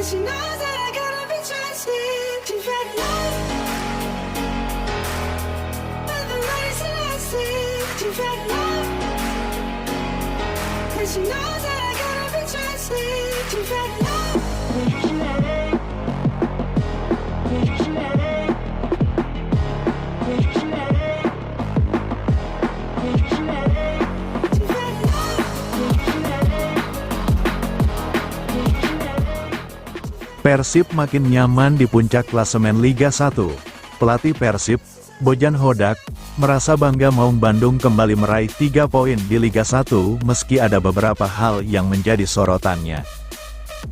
she knows that I gotta be trusted. She's ready love, but the money's elastic. She's ready love, and she knows that I gotta be trusted. She's ready love. Persib makin nyaman di puncak klasemen Liga 1. Pelatih Persib, Bojan Hodak, merasa bangga Maung Bandung kembali meraih 3 poin di Liga 1 meski ada beberapa hal yang menjadi sorotannya.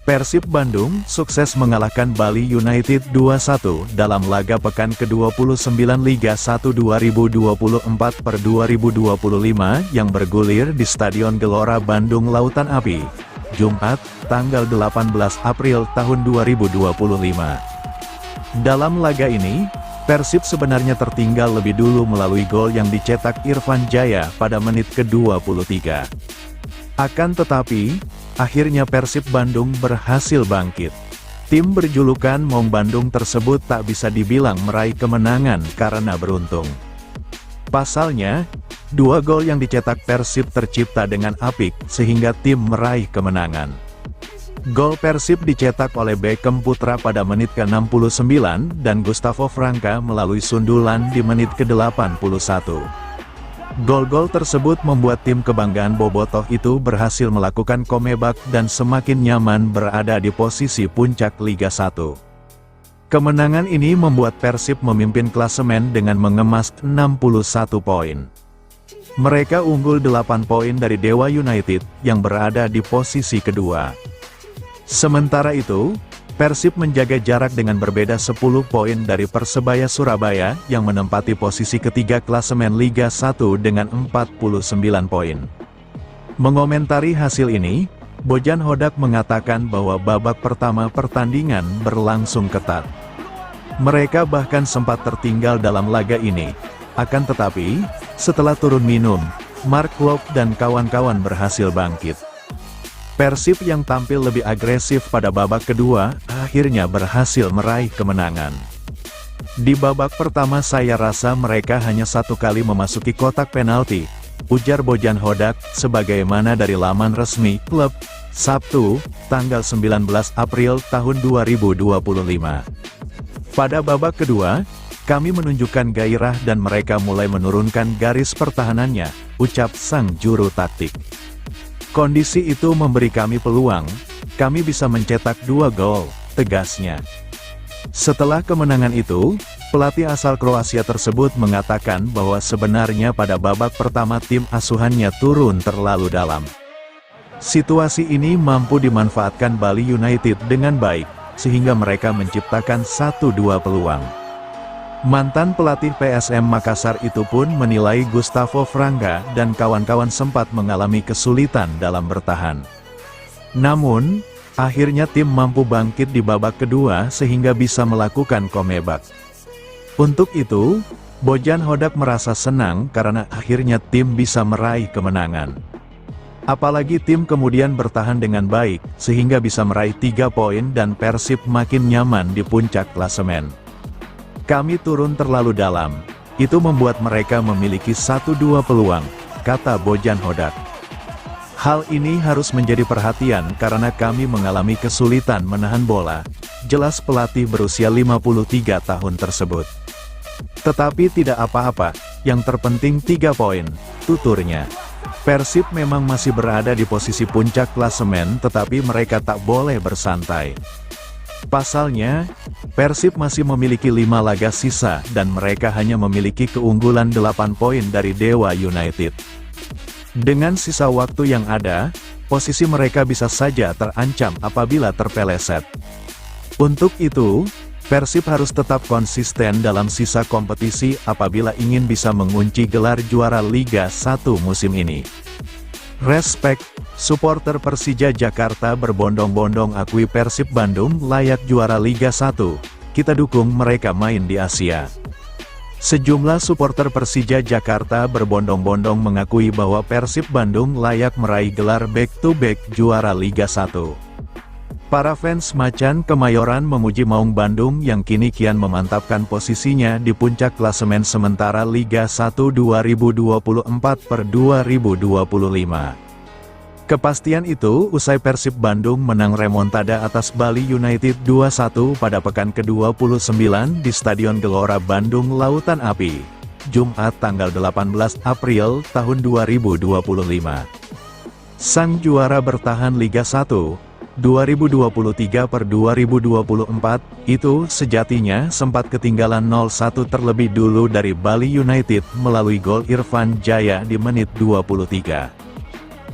Persib Bandung sukses mengalahkan Bali United 2-1 dalam laga pekan ke-29 Liga 1 2024/2025 yang bergulir di Stadion Gelora Bandung Lautan Api, Jumat, tanggal 18 April tahun 2025. Dalam laga ini, Persib sebenarnya tertinggal lebih dulu melalui gol yang dicetak Irfan Jaya pada menit ke-23. Akan tetapi, akhirnya Persib Bandung berhasil bangkit. Tim berjulukan Maung Bandung tersebut tak bisa dibilang meraih kemenangan karena beruntung. Pasalnya, 2 gol yang dicetak Persib tercipta dengan apik sehingga tim meraih kemenangan. Gol Persib dicetak oleh Beckham Putra pada menit ke-69 dan Gustavo Franca melalui sundulan di menit ke-81. Gol-gol tersebut membuat tim kebanggaan Bobotoh itu berhasil melakukan comeback dan semakin nyaman berada di posisi puncak Liga 1. Kemenangan ini membuat Persib memimpin klasemen dengan mengemas 61 poin. Mereka unggul 8 poin dari Dewa United, yang berada di posisi kedua. Sementara itu, Persib menjaga jarak dengan berbeda 10 poin dari Persebaya Surabaya, yang menempati posisi ketiga klasemen Liga 1 dengan 49 poin. Mengomentari hasil ini, Bojan Hodak mengatakan bahwa babak pertama pertandingan berlangsung ketat. Mereka bahkan sempat tertinggal dalam laga ini. Akan tetapi, setelah turun minum, Mark Klok dan kawan-kawan berhasil bangkit. Persib yang tampil lebih agresif pada babak kedua, akhirnya berhasil meraih kemenangan. Di babak pertama saya rasa mereka hanya 1 kali memasuki kotak penalti, ujar Bojan Hodak, sebagaimana dari laman resmi klub, Sabtu, tanggal 19 April tahun 2025. Pada babak kedua, kami menunjukkan gairah dan mereka mulai menurunkan garis pertahanannya, ucap sang juru taktik. Kondisi itu memberi kami peluang, kami bisa mencetak 2 gol, tegasnya. Setelah kemenangan itu, pelatih asal Kroasia tersebut mengatakan bahwa sebenarnya pada babak pertama tim asuhannya turun terlalu dalam. Situasi ini mampu dimanfaatkan Bali United dengan baik, sehingga mereka menciptakan 1-2 peluang. Mantan pelatih PSM Makassar itu pun menilai Gustavo Franca dan kawan-kawan sempat mengalami kesulitan dalam bertahan. Namun, akhirnya tim mampu bangkit di babak kedua sehingga bisa melakukan comeback. Untuk itu, Bojan Hodak merasa senang karena akhirnya tim bisa meraih kemenangan. Apalagi tim kemudian bertahan dengan baik, sehingga bisa meraih 3 poin dan Persib makin nyaman di puncak klasemen. Kami turun terlalu dalam, itu membuat mereka memiliki 1-2 peluang, kata Bojan Hodak. Hal ini harus menjadi perhatian karena kami mengalami kesulitan menahan bola, jelas pelatih berusia 53 tahun tersebut. Tetapi tidak apa-apa, yang terpenting 3 poin, tuturnya. Persib memang masih berada di posisi puncak klasemen tetapi mereka tak boleh bersantai. Pasalnya, Persib masih memiliki 5 laga sisa dan mereka hanya memiliki keunggulan 8 poin dari Dewa United. Dengan sisa waktu yang ada, posisi mereka bisa saja terancam apabila terpeleset. Untuk itu, Persib harus tetap konsisten dalam sisa kompetisi apabila ingin bisa mengunci gelar juara Liga 1 musim ini. Respect, supporter Persija Jakarta berbondong-bondong akui Persib Bandung layak juara Liga 1, kita dukung mereka main di Asia. Sejumlah supporter Persija Jakarta berbondong-bondong mengakui bahwa Persib Bandung layak meraih gelar back-to-back juara Liga 1. Para fans Macan Kemayoran memuji Maung Bandung yang kini kian memantapkan posisinya di puncak klasemen sementara Liga 1 2024/2025. Kepastian itu usai Persib Bandung menang remontada atas Bali United 2-1 pada pekan ke-29 di Stadion Gelora Bandung Lautan Api, Jumat tanggal 18 April tahun 2025. Sang juara bertahan Liga 1 2023/2024 itu sejatinya sempat ketinggalan 0-1 terlebih dulu dari Bali United melalui gol Irfan Jaya di menit 23.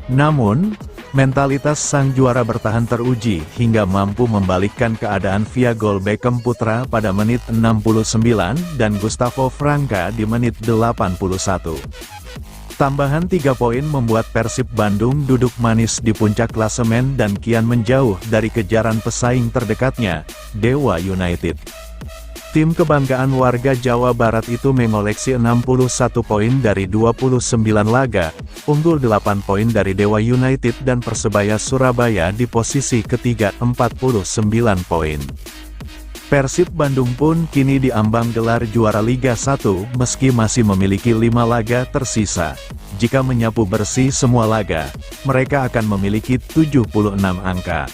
Namun, mentalitas sang juara bertahan teruji hingga mampu membalikkan keadaan via gol Beckham Putra pada menit 69 dan Gustavo Franca di menit 81. Tambahan 3 poin membuat Persib Bandung duduk manis di puncak klasemen dan kian menjauh dari kejaran pesaing terdekatnya, Dewa United. Tim kebanggaan warga Jawa Barat itu mengoleksi 61 poin dari 29 laga, unggul 8 poin dari Dewa United dan Persebaya Surabaya di posisi ketiga 49 poin. Persib Bandung pun kini diambang gelar juara Liga 1 meski masih memiliki 5 laga tersisa. Jika menyapu bersih semua laga, mereka akan memiliki 76 angka.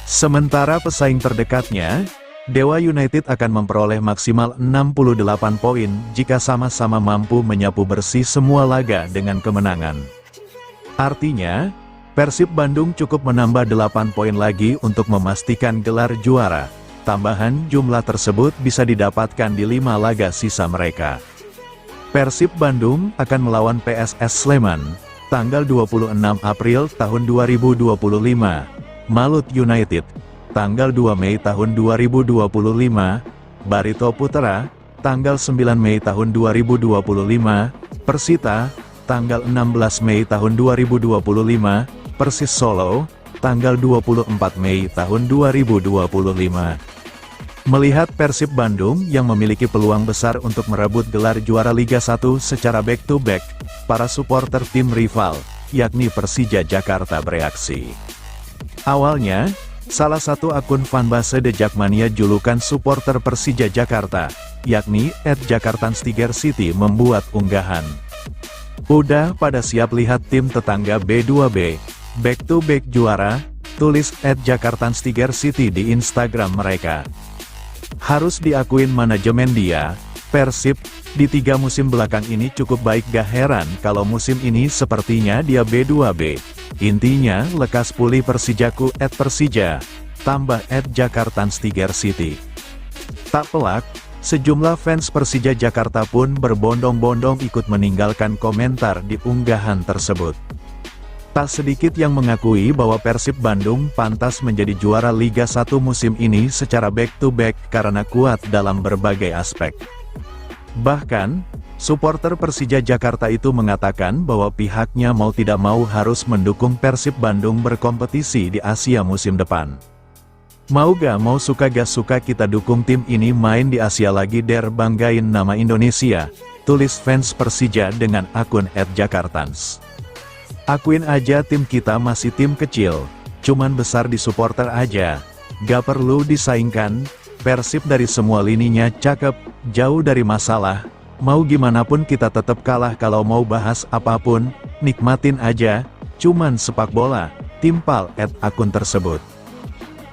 Sementara pesaing terdekatnya, Dewa United akan memperoleh maksimal 68 poin jika sama-sama mampu menyapu bersih semua laga dengan kemenangan. Artinya, Persib Bandung cukup menambah 8 poin lagi untuk memastikan gelar juara. Tambahan jumlah tersebut bisa didapatkan di 5 laga sisa mereka. Persib Bandung akan melawan PSS Sleman, tanggal 26 April tahun 2025, Malut United, tanggal 2 Mei tahun 2025, Barito Putra, tanggal 9 Mei tahun 2025, Persita, tanggal 16 Mei tahun 2025, Persis Solo, tanggal 24 Mei tahun 2025. Melihat Persib Bandung yang memiliki peluang besar untuk merebut gelar juara Liga 1 secara back-to-back, para supporter tim rival, yakni Persija Jakarta bereaksi. Awalnya, salah satu akun fanbase The Jakmania julukan supporter Persija Jakarta, yakni @Jakartanstigercity membuat unggahan. Udah pada siap lihat tim tetangga B2B, back-to-back juara, tulis @Jakartanstigercity di Instagram mereka. Harus diakuin manajemen dia, Persib, di 3 musim belakang ini cukup baik, gak heran kalau musim ini sepertinya dia B2B. Intinya lekas pulih Persijaku @Persija, tambah @Jakartanstigercity. Tak pelak, sejumlah fans Persija Jakarta pun berbondong-bondong ikut meninggalkan komentar di unggahan tersebut. Tak sedikit yang mengakui bahwa Persib Bandung pantas menjadi juara Liga 1 musim ini secara back-to-back karena kuat dalam berbagai aspek. Bahkan, supporter Persija Jakarta itu mengatakan bahwa pihaknya mau tidak mau harus mendukung Persib Bandung berkompetisi di Asia musim depan. Mau gak mau suka gak suka kita dukung tim ini main di Asia lagi der, banggain nama Indonesia, tulis fans Persija dengan akun @Jakartans. Akuin aja tim kita masih tim kecil, cuman besar di supporter aja, gak perlu disaingkan, Persib dari semua lininya cakep, jauh dari masalah, mau gimana pun kita tetap kalah. Kalau mau bahas apapun, nikmatin aja, cuman sepak bola, timpal @akun tersebut.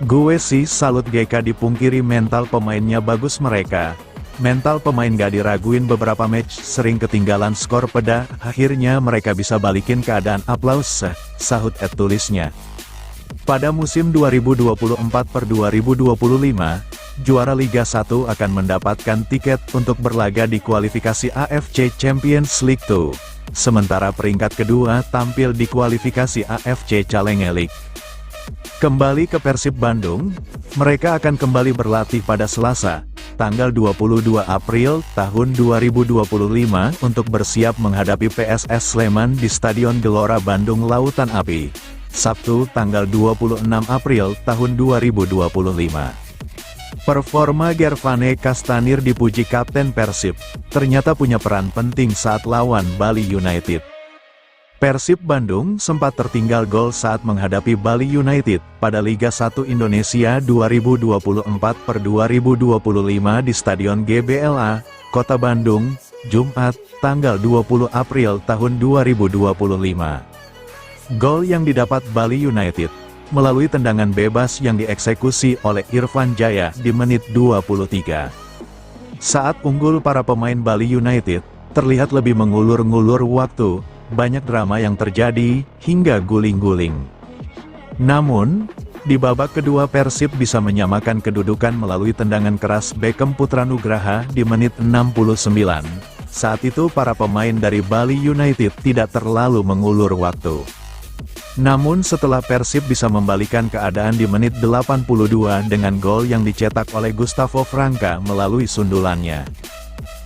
Gue sih salut GK, dipungkiri mental pemainnya bagus mereka. Mental pemain gak diraguin, beberapa match sering ketinggalan skor peda, akhirnya mereka bisa balikin keadaan, aplaus, sahut tulisnya. Pada musim 2024/2025, juara Liga 1 akan mendapatkan tiket untuk berlaga di kualifikasi AFC Champions League 2, sementara peringkat kedua tampil di kualifikasi AFC Challenge League. Kembali ke Persib Bandung, mereka akan kembali berlatih pada Selasa, tanggal 22 April tahun 2025 untuk bersiap menghadapi PSS Sleman di Stadion Gelora Bandung Lautan Api, Sabtu tanggal 26 April tahun 2025. Performa Gervane Castanir dipuji Kapten Persib, ternyata punya peran penting saat lawan Bali United. Persib Bandung sempat tertinggal gol saat menghadapi Bali United pada Liga 1 Indonesia 2024/2025 di Stadion GBLA, Kota Bandung, Jumat, tanggal 20 April tahun 2025. Gol yang didapat Bali United melalui tendangan bebas yang dieksekusi oleh Irfan Jaya di menit 23. Saat unggul para pemain Bali United, terlihat lebih mengulur-ngulur waktu, banyak drama yang terjadi, hingga guling-guling. Namun, di babak kedua Persib bisa menyamakan kedudukan melalui tendangan keras Beckham Putranugraha di menit 69. Saat itu para pemain dari Bali United tidak terlalu mengulur waktu. Namun setelah Persib bisa membalikan keadaan di menit 82 dengan gol yang dicetak oleh Gustavo Franca melalui sundulannya.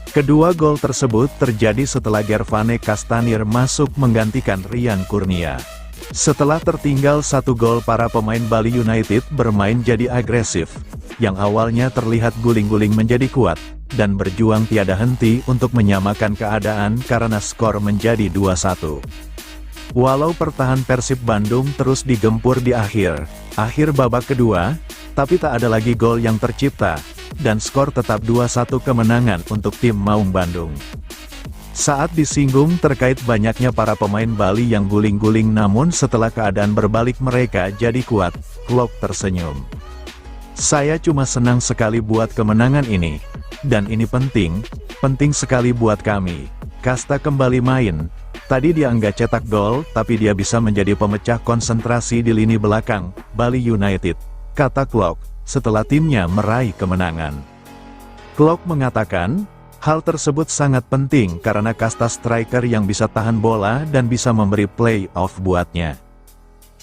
Kedua gol tersebut terjadi setelah Gervane Castanir masuk menggantikan Rian Kurnia. Setelah tertinggal 1 gol, para pemain Bali United bermain jadi agresif, yang awalnya terlihat guling-guling menjadi kuat, dan berjuang tiada henti untuk menyamakan keadaan karena skor menjadi 2-1. Walau pertahanan Persib Bandung terus digempur di akhir babak kedua, tapi tak ada lagi gol yang tercipta, dan skor tetap 2-1 kemenangan untuk tim Maung Bandung. Saat disinggung terkait banyaknya para pemain Bali yang guling-guling, namun setelah keadaan berbalik mereka jadi kuat, Klok tersenyum. "Saya cuma senang sekali buat kemenangan ini, dan ini penting sekali buat kami." Kasta kembali main. Tadi dia enggak cetak gol, tapi dia bisa menjadi pemecah konsentrasi di lini belakang Bali United, kata Klok, setelah timnya meraih kemenangan. Klok mengatakan, hal tersebut sangat penting karena kasta striker yang bisa tahan bola dan bisa memberi play-off buatnya.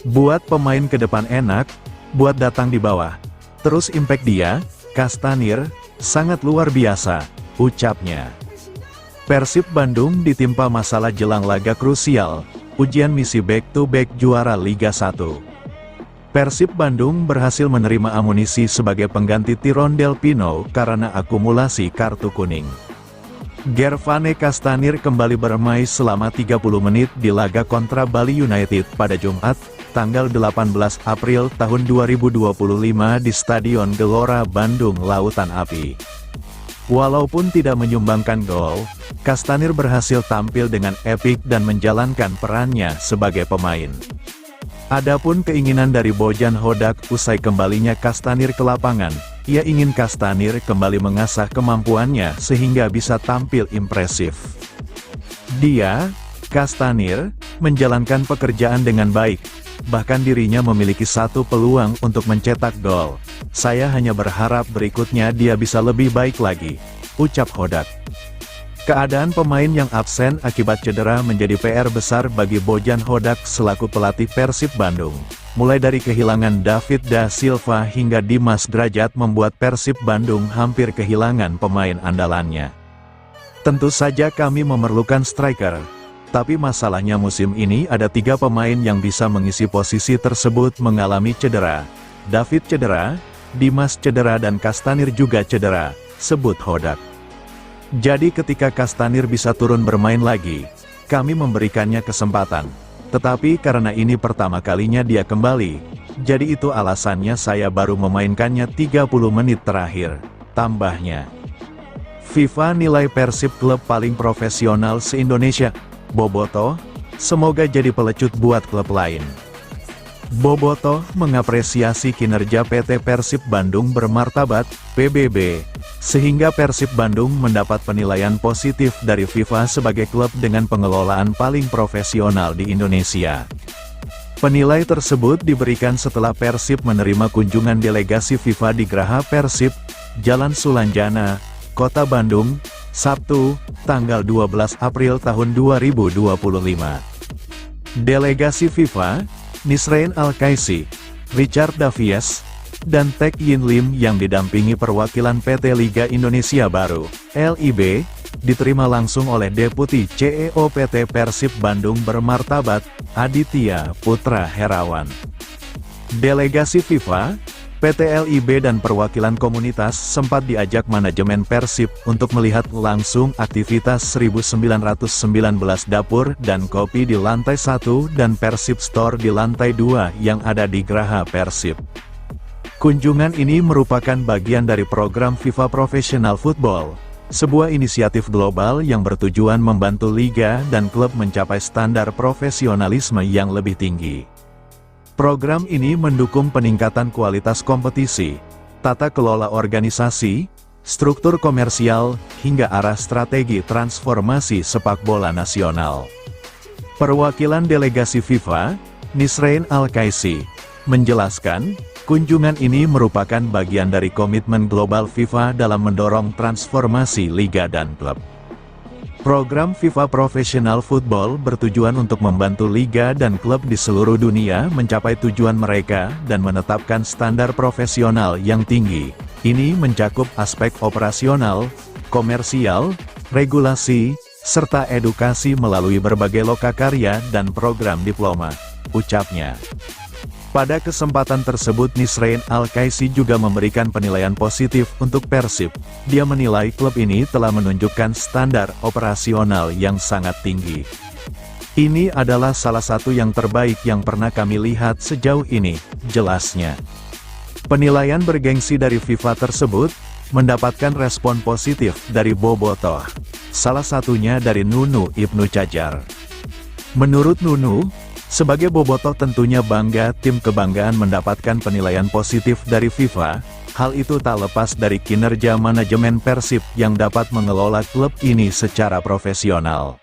Buat pemain ke depan enak, buat datang di bawah. Terus impact dia, Castanir, sangat luar biasa, ucapnya. Persib Bandung ditimpa masalah jelang laga krusial, ujian misi back-to-back juara Liga 1. Persib Bandung berhasil menerima amunisi sebagai pengganti Tirondel Pino karena akumulasi kartu kuning. Gervane Castanir kembali bermain selama 30 menit di laga kontra Bali United pada Jumat, tanggal 18 April tahun 2025 di Stadion Gelora Bandung Lautan Api. Walaupun tidak menyumbangkan gol, Castanir berhasil tampil dengan epik dan menjalankan perannya sebagai pemain. Adapun keinginan dari Bojan Hodak usai kembalinya Castanir ke lapangan, ia ingin Castanir kembali mengasah kemampuannya sehingga bisa tampil impresif. Dia, Castanir, menjalankan pekerjaan dengan baik, bahkan dirinya memiliki 1 peluang untuk mencetak gol. Saya hanya berharap berikutnya dia bisa lebih baik lagi, ucap Hodak. Keadaan pemain yang absen akibat cedera menjadi PR besar bagi Bojan Hodak selaku pelatih Persib Bandung. Mulai dari kehilangan David Da Silva hingga Dimas Drajat membuat Persib Bandung hampir kehilangan pemain andalannya. Tentu saja kami memerlukan striker, tapi masalahnya musim ini ada 3 pemain yang bisa mengisi posisi tersebut mengalami cedera. David cedera, Dimas cedera dan Castanir juga cedera, sebut Hodak. Jadi ketika Castanir bisa turun bermain lagi, kami memberikannya kesempatan. Tetapi karena ini pertama kalinya dia kembali, jadi itu alasannya saya baru memainkannya 30 menit terakhir, tambahnya. FIFA nilai Persib klub paling profesional se-Indonesia. Bobotoh, semoga jadi pelecut buat klub lain. Bobotoh mengapresiasi kinerja PT Persib Bandung Bermartabat, PBB, sehingga Persib Bandung mendapat penilaian positif dari FIFA sebagai klub dengan pengelolaan paling profesional di Indonesia. Penilai tersebut diberikan setelah Persib menerima kunjungan delegasi FIFA di Graha Persib, Jalan Sulanjana, Kota Bandung, Sabtu, tanggal 12 April tahun 2025. Delegasi FIFA, Nisrain Al-Kaisi, Richard Davies, dan Tek Yin Lim yang didampingi perwakilan PT Liga Indonesia Baru, LIB, diterima langsung oleh Deputi CEO PT Persib Bandung Bermartabat, Aditya Putra Herawan. Delegasi FIFA, PT LIB dan perwakilan komunitas sempat diajak manajemen Persib untuk melihat langsung aktivitas 1919 dapur dan kopi di lantai 1 dan Persib Store di lantai 2 yang ada di Graha Persib. Kunjungan ini merupakan bagian dari program FIFA Professional Football, sebuah inisiatif global yang bertujuan membantu liga dan klub mencapai standar profesionalisme yang lebih tinggi. Program ini mendukung peningkatan kualitas kompetisi, tata kelola organisasi, struktur komersial, hingga arah strategi transformasi sepak bola nasional. Perwakilan delegasi FIFA, Nisrain Al-Kaisi, menjelaskan, kunjungan ini merupakan bagian dari komitmen global FIFA dalam mendorong transformasi liga dan klub. Program FIFA Professional Football bertujuan untuk membantu liga dan klub di seluruh dunia mencapai tujuan mereka dan menetapkan standar profesional yang tinggi. Ini mencakup aspek operasional, komersial, regulasi, serta edukasi melalui berbagai lokakarya dan program diploma, ucapnya. Pada kesempatan tersebut Nisrain Al-Kaisi juga memberikan penilaian positif untuk Persib. Dia menilai klub ini telah menunjukkan standar operasional yang sangat tinggi. Ini adalah salah satu yang terbaik yang pernah kami lihat sejauh ini, jelasnya. Penilaian bergengsi dari FIFA tersebut mendapatkan respon positif dari bobotoh, salah satunya dari Nunu Ibnu Cajar. Menurut Nunu, sebagai bobotoh tentunya bangga tim kebanggaan mendapatkan penilaian positif dari FIFA, hal itu tak lepas dari kinerja manajemen Persib yang dapat mengelola klub ini secara profesional.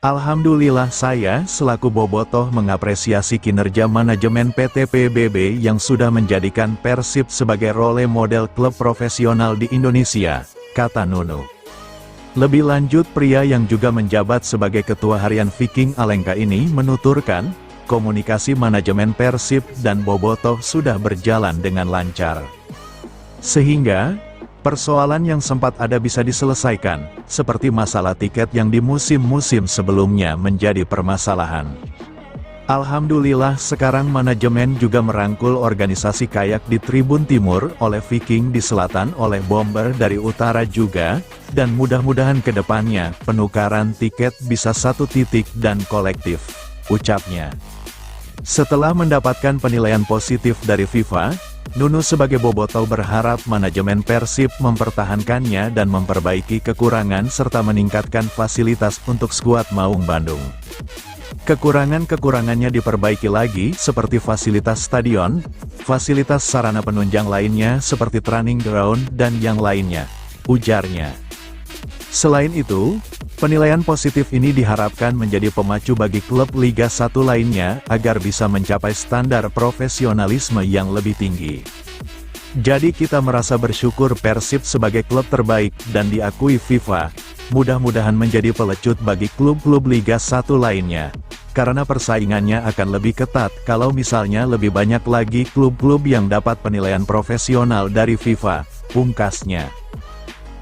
Alhamdulillah saya selaku bobotoh mengapresiasi kinerja manajemen PT PBB yang sudah menjadikan Persib sebagai role model klub profesional di Indonesia, kata Nunu. Lebih lanjut pria yang juga menjabat sebagai ketua harian Viking Alengka ini menuturkan, komunikasi manajemen Persib dan bobotoh sudah berjalan dengan lancar. Sehingga, persoalan yang sempat ada bisa diselesaikan, seperti masalah tiket yang di musim-musim sebelumnya menjadi permasalahan. Alhamdulillah sekarang manajemen juga merangkul organisasi kayak di Tribun Timur oleh Viking di selatan oleh Bomber dari utara juga, dan mudah-mudahan ke depannya penukaran tiket bisa satu titik dan kolektif, ucapnya. Setelah mendapatkan penilaian positif dari FIFA, Nunu sebagai bobotoh berharap manajemen Persib mempertahankannya dan memperbaiki kekurangan serta meningkatkan fasilitas untuk skuad Maung Bandung. Kekurangan-kekurangannya diperbaiki lagi seperti fasilitas stadion, fasilitas sarana penunjang lainnya seperti training ground dan yang lainnya, ujarnya. Selain itu, penilaian positif ini diharapkan menjadi pemacu bagi klub Liga 1 lainnya agar bisa mencapai standar profesionalisme yang lebih tinggi. Jadi kita merasa bersyukur Persib sebagai klub terbaik dan diakui FIFA, mudah-mudahan menjadi pelecut bagi klub-klub Liga 1 lainnya. Karena persaingannya akan lebih ketat kalau misalnya lebih banyak lagi klub-klub yang dapat penilaian profesional dari FIFA, pungkasnya.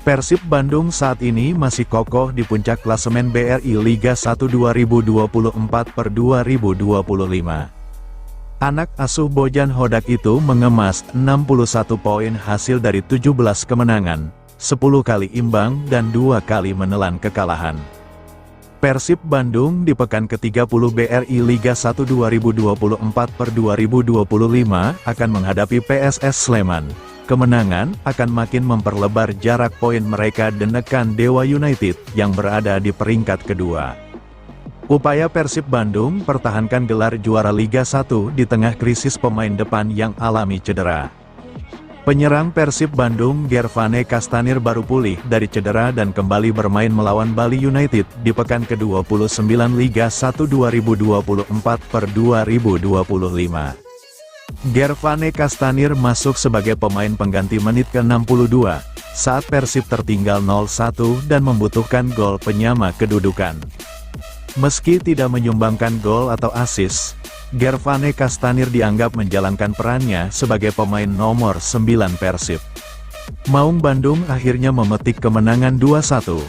Persib Bandung saat ini masih kokoh di puncak klasemen BRI Liga 1 2024/2025. Anak asuh Bojan Hodak itu mengemas 61 poin hasil dari 17 kemenangan, 10 kali imbang dan 2 kali menelan kekalahan. Persib Bandung di pekan ke-30 BRI Liga 1 2024/2025 akan menghadapi PSS Sleman. Kemenangan akan makin memperlebar jarak poin mereka dengan Dewa United yang berada di peringkat kedua. Upaya Persib Bandung pertahankan gelar juara Liga 1 di tengah krisis pemain depan yang alami cedera. Penyerang Persib Bandung Gervane Castanir baru pulih dari cedera dan kembali bermain melawan Bali United di pekan ke-29 Liga 1 2024/2025. Gervane Castanir masuk sebagai pemain pengganti menit ke-62, saat Persib tertinggal 0-1 dan membutuhkan gol penyama kedudukan. Meski tidak menyumbangkan gol atau assist, Gervane Castanir dianggap menjalankan perannya sebagai pemain nomor 9 Persib. Maung Bandung akhirnya memetik kemenangan 2-1.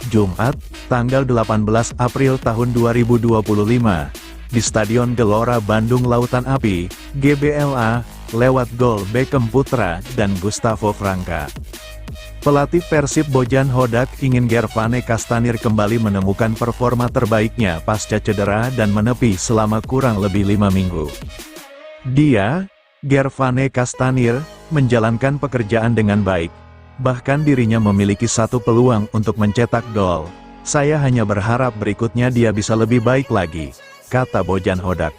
Jumat, tanggal 18 April tahun 2025. di Stadion Gelora Bandung Lautan Api, GBLA, lewat gol Beckham Putra dan Gustavo Franca. Pelatih Persib Bojan Hodak ingin Gervane Kastanir kembali menemukan performa terbaiknya pasca cedera dan menepi selama kurang lebih 5 minggu. Dia, Gervane Kastanir, menjalankan pekerjaan dengan baik. Bahkan dirinya memiliki satu peluang untuk mencetak gol. Saya hanya berharap berikutnya dia bisa lebih baik lagi, kata Bojan Hodak.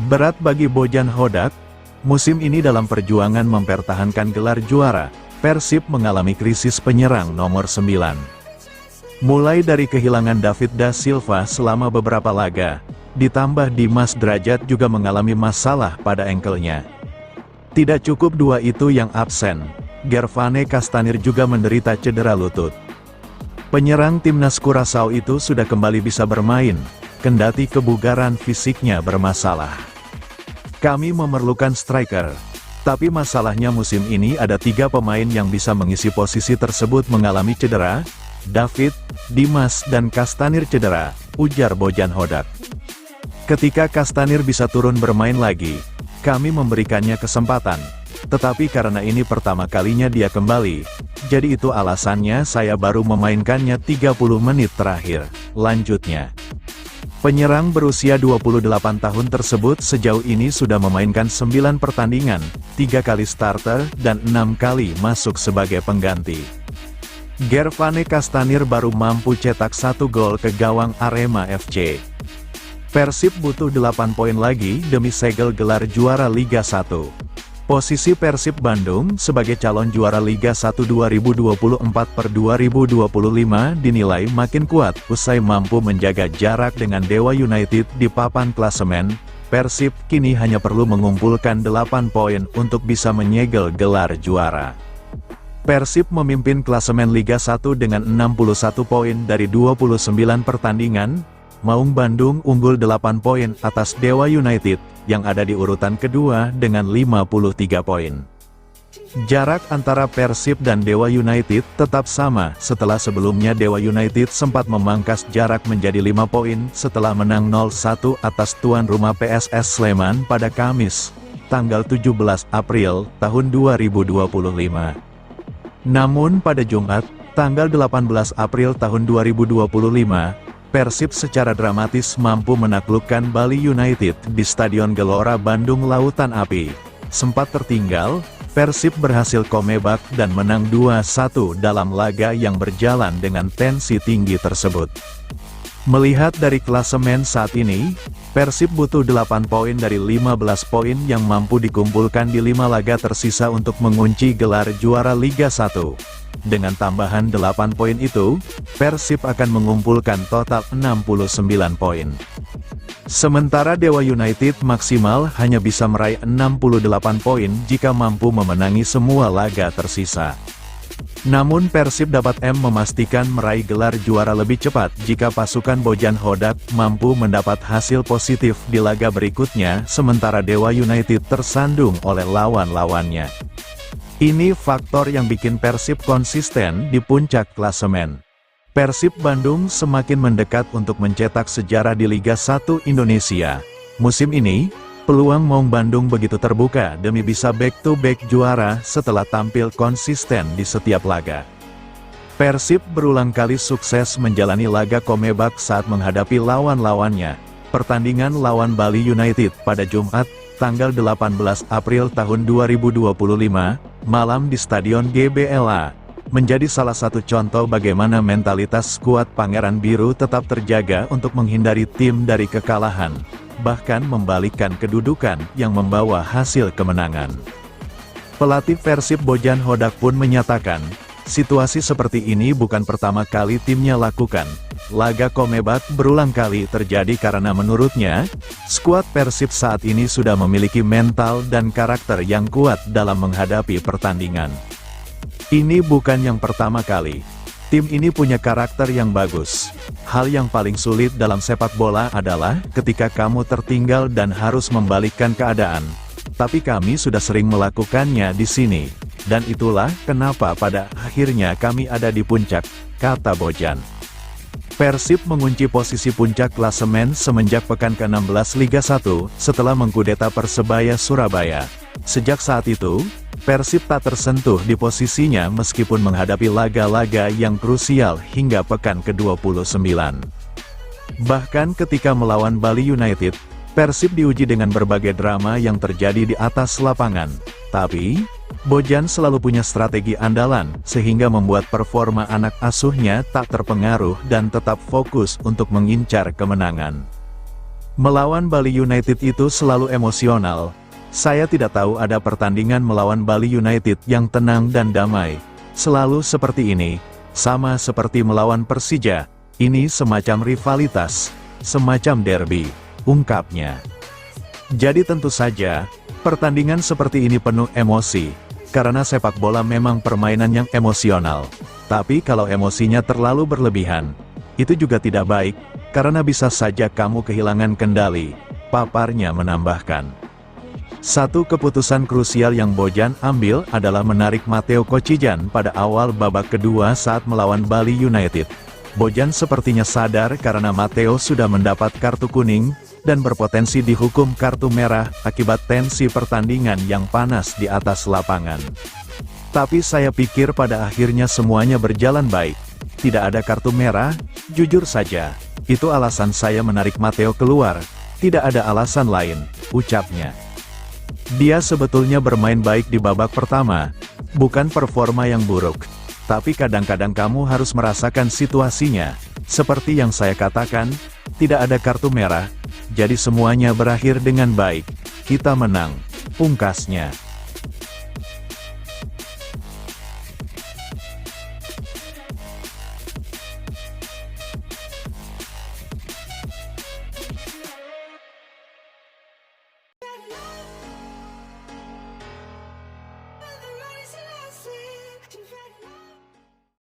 Berat bagi Bojan Hodak, musim ini dalam perjuangan mempertahankan gelar juara, Persib mengalami krisis penyerang nomor 9. Mulai dari kehilangan David da Silva selama beberapa laga, ditambah Dimas Drajat juga mengalami masalah pada engkelnya. Tidak cukup dua itu yang absen, Gervane Kastanir juga menderita cedera lutut. Penyerang timnas Curaçao itu sudah kembali bisa bermain, kendati kebugaran fisiknya bermasalah. Kami memerlukan striker. Tapi masalahnya musim ini ada 3 pemain yang bisa mengisi posisi tersebut mengalami cedera, David, Dimas dan Kastanir cedera, ujar Bojan Hodak. Ketika Kastanir bisa turun bermain lagi, kami memberikannya kesempatan. Tetapi karena ini pertama kalinya dia kembali, jadi itu alasannya saya baru memainkannya 30 menit terakhir, lanjutnya. Penyerang berusia 28 tahun tersebut sejauh ini sudah memainkan 9 pertandingan, 3 kali starter, dan 6 kali masuk sebagai pengganti. Gervane Kastanir baru mampu cetak 1 gol ke gawang Arema FC. Persib butuh 8 poin lagi demi segel gelar juara Liga 1. Posisi Persib Bandung sebagai calon juara Liga 1 2024/2025 dinilai makin kuat usai mampu menjaga jarak dengan Dewa United di papan klasemen. Persib kini hanya perlu mengumpulkan 8 poin untuk bisa menyegel gelar juara. Persib memimpin klasemen Liga 1 dengan 61 poin dari 29 pertandingan. Maung Bandung unggul 8 poin atas Dewa United, yang ada di urutan kedua dengan 53 poin. Jarak antara Persib dan Dewa United tetap sama setelah sebelumnya Dewa United sempat memangkas jarak menjadi 5 poin setelah menang 0-1 atas tuan rumah PSS Sleman pada Kamis, tanggal 17 April tahun 2025. Namun pada Jumat, tanggal 18 April tahun 2025, Persib secara dramatis mampu menaklukkan Bali United di Stadion Gelora Bandung Lautan Api. Sempat tertinggal, Persib berhasil comeback dan menang 2-1 dalam laga yang berjalan dengan tensi tinggi tersebut. Melihat dari klasemen saat ini, Persib butuh 8 poin dari 15 poin yang mampu dikumpulkan di 5 laga tersisa untuk mengunci gelar juara Liga 1. Dengan tambahan 8 poin itu, Persib akan mengumpulkan total 69 poin. Sementara Dewa United maksimal hanya bisa meraih 68 poin jika mampu memenangi semua laga tersisa. Namun Persib dapat memastikan meraih gelar juara lebih cepat jika pasukan Bojan Hodak mampu mendapat hasil positif di laga berikutnya sementara Dewa United tersandung oleh lawan-lawannya. Ini faktor yang bikin Persib konsisten di puncak klasemen. Persib Bandung semakin mendekat untuk mencetak sejarah di Liga 1 Indonesia. Musim ini, peluang Maung Bandung begitu terbuka demi bisa back-to-back juara setelah tampil konsisten di setiap laga. Persib berulang kali sukses menjalani laga comeback saat menghadapi lawan-lawannya. Pertandingan lawan Bali United pada Jumat, tanggal 18 April tahun 2025, malam di Stadion GBLA, menjadi salah satu contoh bagaimana mentalitas skuad Pangeran Biru tetap terjaga untuk menghindari tim dari kekalahan, bahkan membalikkan kedudukan yang membawa hasil kemenangan. Pelatih Persib Bojan Hodak pun menyatakan, situasi seperti ini bukan pertama kali timnya lakukan. Laga comeback berulang kali terjadi karena menurutnya, skuad Persib saat ini sudah memiliki mental dan karakter yang kuat dalam menghadapi pertandingan. Ini bukan yang pertama kali. Tim ini punya karakter yang bagus. Hal yang paling sulit dalam sepak bola adalah ketika kamu tertinggal dan harus membalikkan keadaan. Tapi kami sudah sering melakukannya di sini. Dan itulah kenapa pada akhirnya kami ada di puncak, kata Bojan. Persib mengunci posisi puncak klasemen semenjak pekan ke-16 Liga 1 setelah mengkudeta Persebaya Surabaya. Sejak saat itu, Persib tak tersentuh di posisinya meskipun menghadapi laga-laga yang krusial hingga pekan ke-29. Bahkan ketika melawan Bali United, Persib diuji dengan berbagai drama yang terjadi di atas lapangan. Tapi, Bojan selalu punya strategi andalan, sehingga membuat performa anak asuhnya tak terpengaruh dan tetap fokus untuk mengincar kemenangan. Melawan Bali United itu selalu emosional. Saya tidak tahu ada pertandingan melawan Bali United yang tenang dan damai. Selalu seperti ini, sama seperti melawan Persija, ini semacam rivalitas, semacam derby, ungkapnya. Jadi tentu saja, pertandingan seperti ini penuh emosi, karena sepak bola memang permainan yang emosional. Tapi kalau emosinya terlalu berlebihan, itu juga tidak baik, karena bisa saja kamu kehilangan kendali, paparnya menambahkan. Satu keputusan krusial yang Bojan ambil adalah menarik Matteo Kocijan pada awal babak kedua saat melawan Bali United. Bojan sepertinya sadar karena Matteo sudah mendapat kartu kuning, dan berpotensi dihukum kartu merah akibat tensi pertandingan yang panas di atas lapangan. Tapi saya pikir pada akhirnya semuanya berjalan baik. Tidak ada kartu merah, jujur saja. Itu alasan saya menarik Matteo keluar, tidak ada alasan lain, ucapnya. Dia sebetulnya bermain baik di babak pertama, bukan performa yang buruk. Tapi kadang-kadang kamu harus merasakan situasinya. Seperti yang saya katakan, tidak ada kartu merah, jadi semuanya berakhir dengan baik. Kita menang, pungkasnya.